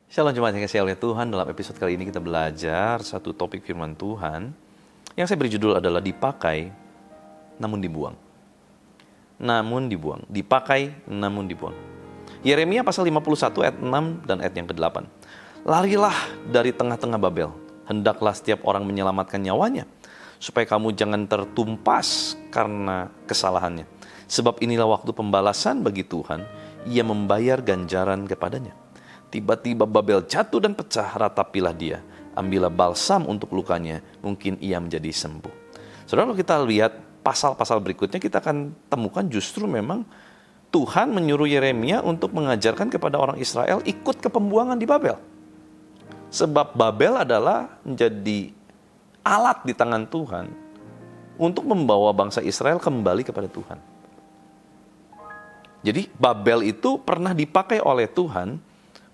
Shalom jemaat yang dikasihi oleh Tuhan. Dalam episode kali ini kita belajar satu topik firman Tuhan yang saya beri judul adalah dipakai namun dibuang. Namun dibuang, dipakai namun dibuang. Yeremia pasal 51 ayat 6 dan ayat yang ke-8. Larilah dari tengah-tengah Babel, hendaklah setiap orang menyelamatkan nyawanya, supaya kamu jangan tertumpas karena kesalahannya. Sebab inilah waktu pembalasan bagi Tuhan, Ia membayar ganjaran kepadanya. Tiba-tiba Babel jatuh dan pecah, ratapilah dia. Ambillah balsam untuk lukanya, mungkin ia menjadi sembuh. Saudara, kalau kita lihat pasal-pasal berikutnya, kita akan temukan justru memang Tuhan menyuruh Yeremia untuk mengajarkan kepada orang Israel ikut ke pembuangan di Babel. Sebab Babel adalah menjadi alat di tangan Tuhan untuk membawa bangsa Israel kembali kepada Tuhan. Jadi Babel itu pernah dipakai oleh Tuhan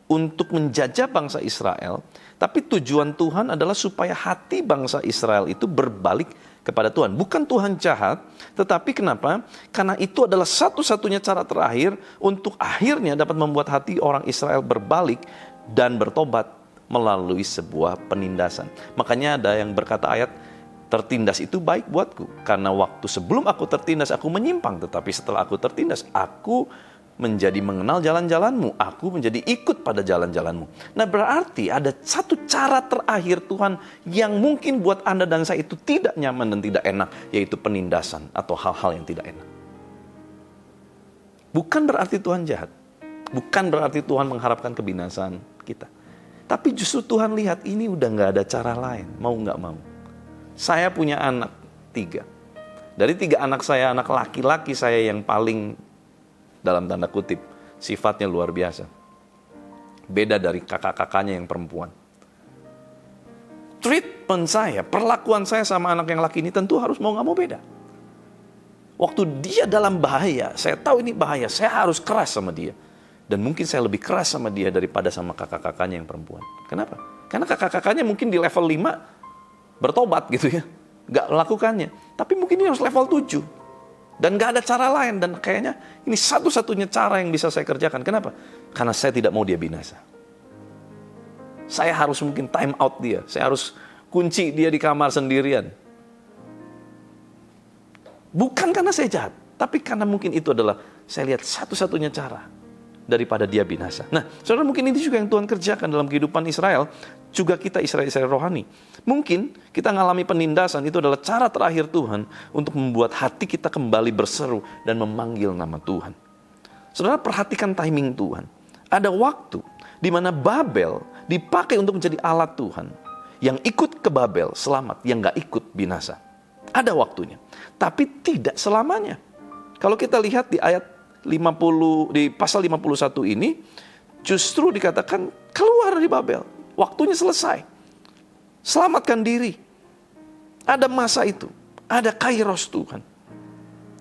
untuk menjajah bangsa Israel, tapi tujuan Tuhan adalah supaya hati bangsa Israel itu berbalik kepada Tuhan. Bukan Tuhan jahat, tetapi kenapa? Karena itu adalah satu-satunya cara terakhir untuk akhirnya dapat membuat hati orang Israel berbalik dan bertobat melalui sebuah penindasan. Makanya ada yang berkata ayat, tertindas itu baik buatku, karena waktu sebelum aku tertindas aku menyimpang, tetapi setelah aku tertindas aku menjadi mengenal jalan-jalanmu, aku menjadi ikut pada jalan-jalanmu. Nah, berarti ada satu cara terakhir Tuhan yang mungkin buat Anda dan saya itu tidak nyaman dan tidak enak, yaitu penindasan atau hal-hal yang tidak enak. Bukan berarti Tuhan jahat, bukan berarti Tuhan mengharapkan kebinasaan kita. Tapi justru Tuhan lihat ini udah gak ada cara lain, mau gak mau. Saya punya anak 3. Dari 3 anak saya, anak laki-laki saya yang paling dalam tanda kutip, sifatnya luar biasa. Beda dari kakak-kakaknya yang perempuan. Treatment saya, perlakuan saya sama anak yang laki ini tentu harus mau gak mau beda. Waktu dia dalam bahaya, saya tahu ini bahaya, saya harus keras sama dia. Dan mungkin saya lebih keras sama dia daripada sama kakak-kakaknya yang perempuan. Kenapa? Karena kakak-kakaknya mungkin di level 5 bertobat gitu ya. Gak melakukannya. Tapi mungkin dia harus level 7. Dan gak ada cara lain, dan kayaknya ini satu-satunya cara yang bisa saya kerjakan. Kenapa? Karena saya tidak mau dia binasa. Saya harus mungkin time out dia, saya harus kunci dia di kamar sendirian. Bukan karena saya jahat, tapi karena mungkin itu adalah saya lihat satu-satunya cara daripada dia binasa. Nah, saudara, mungkin ini juga yang Tuhan kerjakan dalam kehidupan Israel, juga kita Israel rohani. Mungkin kita mengalami penindasan, itu adalah cara terakhir Tuhan untuk membuat hati kita kembali berseru dan memanggil nama Tuhan. Saudara, perhatikan timing Tuhan. Ada waktu di mana Babel dipakai untuk menjadi alat Tuhan. Yang ikut ke Babel selamat, yang gak ikut binasa. Ada waktunya, tapi tidak selamanya. Kalau kita lihat di ayat 50, di pasal 51 ini, justru dikatakan keluar dari Babel. Waktunya selesai. Selamatkan diri. Ada masa itu. Ada kairos Tuhan.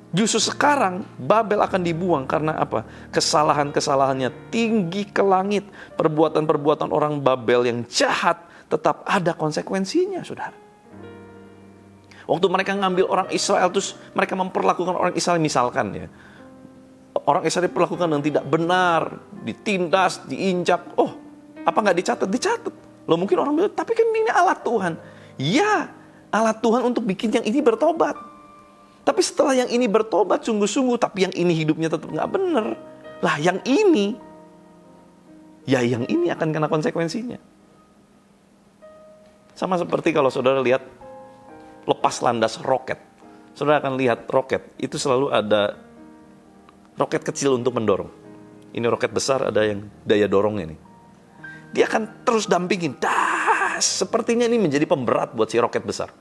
Justru sekarang Babel akan dibuang karena apa? Kesalahan-kesalahannya tinggi ke langit. Perbuatan-perbuatan orang Babel yang jahat tetap ada konsekuensinya, saudara. Waktu mereka ngambil orang Israel, terus mereka memperlakukan orang Israel, misalkan ya, orang Israel diperlakukan dengan tidak benar, ditindas, diinjak. Oh, apa nggak dicatat? Dicatat. Loh, mungkin orang bilang, tapi kan ini alat Tuhan. Ya, alat Tuhan untuk bikin yang ini bertobat. Tapi setelah yang ini bertobat sungguh-sungguh, tapi yang ini hidupnya tetap nggak benar. Lah, yang ini akan kena konsekuensinya. Sama seperti kalau saudara lihat lepas landas roket. Saudara akan lihat roket, itu selalu ada roket kecil untuk mendorong. Ini roket besar, ada yang daya dorongnya nih. Dia akan terus dampingin. Sepertinya ini menjadi pemberat buat si roket besar.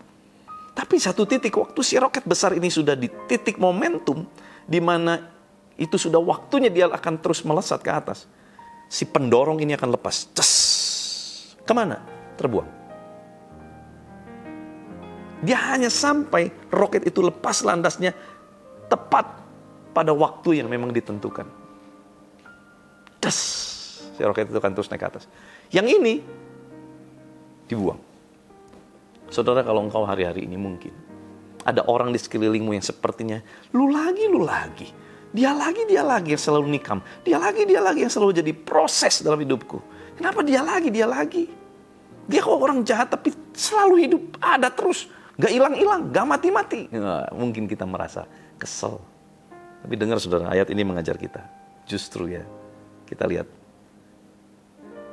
Tapi satu titik, waktu si roket besar ini sudah di titik momentum, di mana itu sudah waktunya dia akan terus melesat ke atas. Si pendorong ini akan lepas. Kemana? Terbuang. Dia hanya sampai roket itu lepas landasnya tepat pada waktu yang memang ditentukan. Si roket itu akan terus naik ke atas. Yang ini dibuang. Saudara, kalau engkau hari-hari ini mungkin Ada orang di sekelilingmu yang sepertinya lu lagi. Dia lagi yang selalu nikam. Dia lagi yang selalu jadi proses dalam hidupku. Kenapa dia lagi? Dia kok orang jahat tapi selalu hidup, ada terus. Gak hilang-hilang, gak mati-mati. Nah, mungkin kita merasa kesel. Tapi dengar saudara, ayat ini mengajar kita. Justru ya, kita lihat.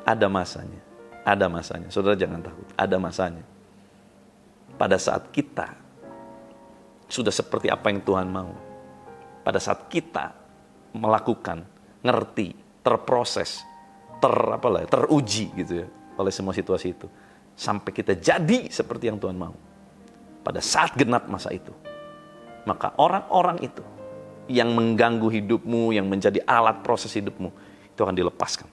Ada masanya. Saudara jangan takut, ada masanya. Pada saat kita sudah seperti apa yang Tuhan mau. Pada saat kita melakukan, ngerti, terproses, teruji gitu ya, oleh semua situasi itu. Sampai kita jadi seperti yang Tuhan mau. Pada saat genap masa itu. Maka orang-orang itu yang mengganggu hidupmu, yang menjadi alat proses hidupmu, itu akan dilepaskan.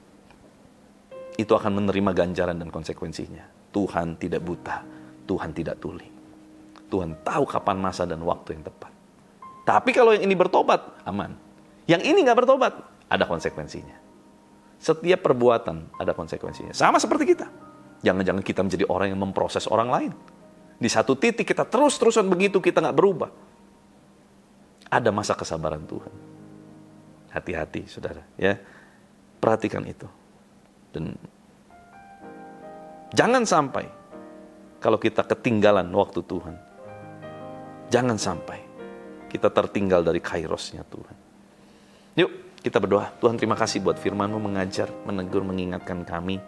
Itu akan menerima ganjaran dan konsekuensinya. Tuhan tidak buta, Tuhan tidak tuli. Tuhan tahu kapan masa dan waktu yang tepat. Tapi kalau yang ini bertobat, aman. Yang ini gak bertobat, ada konsekuensinya. Setiap perbuatan ada konsekuensinya. Sama seperti kita. Jangan-jangan kita menjadi orang yang memproses orang lain. Di satu titik kita terus-terusan begitu, kita gak berubah. Ada masa kesabaran Tuhan. Hati-hati saudara, ya. Perhatikan itu. Dan jangan sampai kalau kita ketinggalan waktu Tuhan. Jangan sampai kita tertinggal dari kairosnya Tuhan. Yuk kita berdoa. Tuhan terima kasih buat firman-Mu mengajar, menegur, mengingatkan kami.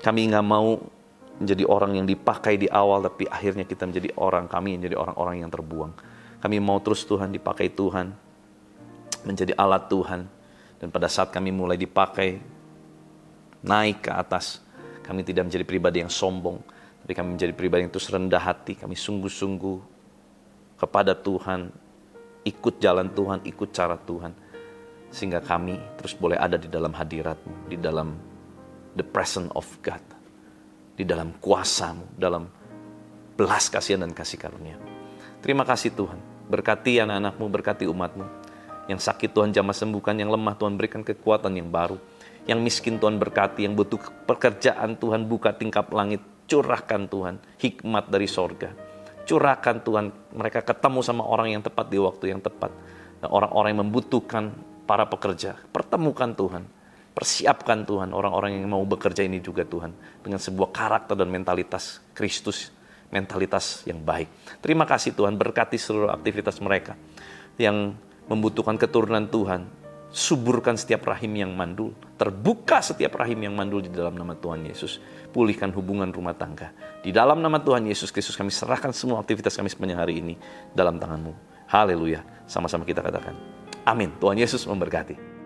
Kami gak mau menjadi orang yang dipakai di awal, tapi akhirnya kita menjadi kami menjadi orang-orang yang terbuang. Kami mau terus Tuhan dipakai Tuhan, menjadi alat Tuhan. Dan pada saat kami mulai dipakai, naik ke atas, kami tidak menjadi pribadi yang sombong, tapi kami menjadi pribadi yang terus rendah hati. Kami sungguh-sungguh kepada Tuhan, ikut jalan Tuhan, ikut cara Tuhan. Sehingga kami terus boleh ada di dalam hadirat-Mu, di dalam the presence of God, di dalam kuasa-Mu, dalam belas kasihan dan kasih karunia. Terima kasih Tuhan, berkati anak-anak-Mu, berkati umat-Mu. Yang sakit Tuhan jamah sembuhkan, yang lemah Tuhan berikan kekuatan yang baru. Yang miskin Tuhan berkati, yang butuh pekerjaan Tuhan buka tingkap langit. Curahkan Tuhan hikmat dari sorga. Curahkan Tuhan, mereka ketemu sama orang yang tepat di waktu yang tepat. Dan orang-orang yang membutuhkan para pekerja, pertemukan Tuhan. Persiapkan Tuhan orang-orang yang mau bekerja ini juga Tuhan. Dengan sebuah karakter dan mentalitas Kristus. Mentalitas yang baik. Terima kasih Tuhan, berkati seluruh aktivitas mereka yang membutuhkan keturunan Tuhan. Suburkan setiap rahim yang mandul, terbuka setiap rahim yang mandul di dalam nama Tuhan Yesus. Pulihkan hubungan rumah tangga. Di dalam nama Tuhan Yesus Kristus kami serahkan semua aktivitas kami sepanjang hari ini dalam tangan-Mu. Haleluya. Sama-sama kita katakan amin. Tuhan Yesus memberkati.